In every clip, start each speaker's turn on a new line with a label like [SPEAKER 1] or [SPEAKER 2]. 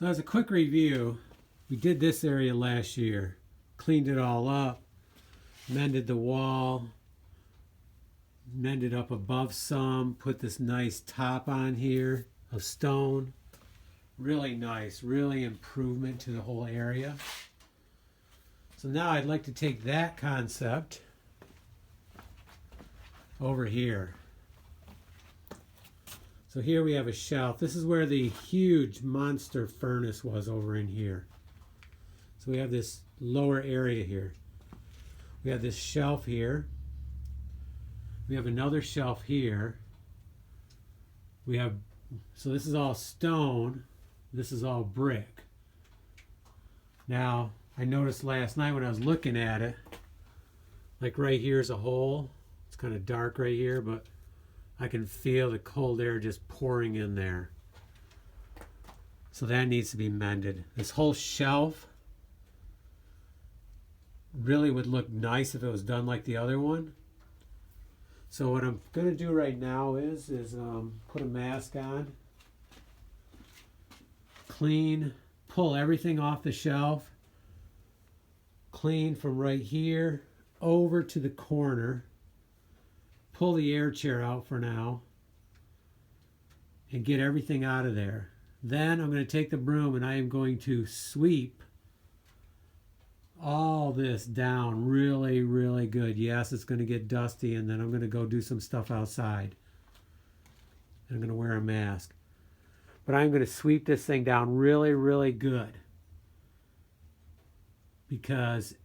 [SPEAKER 1] So as a quick review, we did this area last year, cleaned it all up, mended the wall, mended up above some, put this nice top on here of stone. Really nice, really improvement to the whole area. So now I'd like to take that concept over here. So here we have a shelf. This is where the huge monster furnace was over in here. So we have this lower area here. We have this shelf here. We have another shelf here. We have, so this is all stone. This is all brick. Now, I noticed last night when I was looking at it, like right here's a hole. It's kind of dark right here, but I can feel the cold air just pouring in there. So that needs to be mended. This whole shelf really would look nice if it was done like the other one. So what I'm going to do right now is put a mask on, clean, pull everything off the shelf, clean from right here over to the corner. Pull the air chair out for now and get everything out of there. Then I'm going to take the broom and I am going to sweep all this down really, really good. Yes, it's going to get dusty, and then I'm going to go do some stuff outside. I'm going to wear a mask. But I'm going to sweep this thing down really, really good, because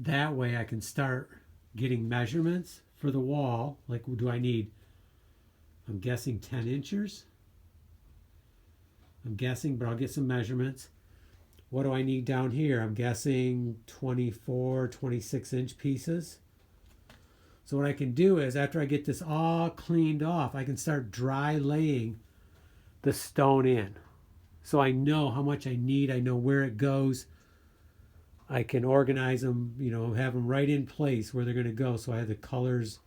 [SPEAKER 1] that way I can start getting measurements for the wall. Like, do I need, I'm guessing 10 inches. I'm guessing, but I'll get some measurements. What do I need down here? I'm guessing 24, 26 inch pieces. So what I can do is, after I get this all cleaned off, I can start dry laying the stone in. So I know how much I need. I know where it goes. I can organize them, you know, have them right in place where they're going to go. So I have the colors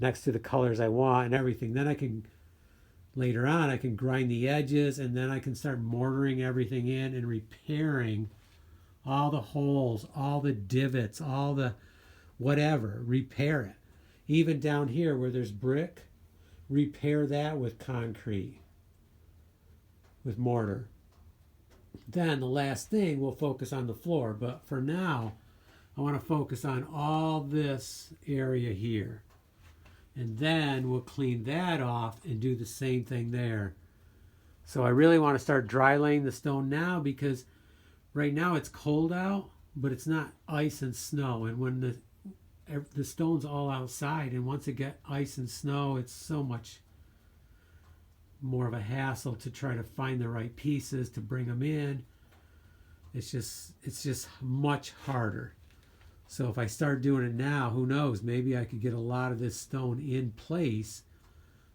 [SPEAKER 1] next to the colors I want and everything. Then I can, later on, I can grind the edges, and then I can start mortaring everything in and repairing all the holes, all the divots, all the whatever, repair it. Even down here where there's brick, repair that with concrete, with mortar. Then the last thing, we'll focus on the floor. But for now, I want to focus on all this area here. And then we'll clean that off and do the same thing there. So I really want to start dry laying the stone now, because right now it's cold out, but it's not ice and snow. And when the stone's all outside, and once it gets ice and snow, it's so much more of a hassle to try to find the right pieces to bring them in. It's just much harder. So if I start doing it now, who knows, maybe I could get a lot of this stone in place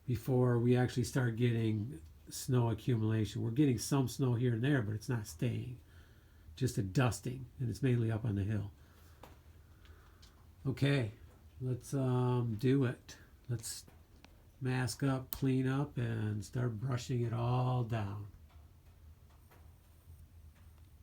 [SPEAKER 1] before we actually start getting snow accumulation. We're getting some snow here and there, but it's not staying. Just a dusting, and it's mainly up on the hill. Okay, let's do it. Let's mask up, clean up, and start brushing it all down.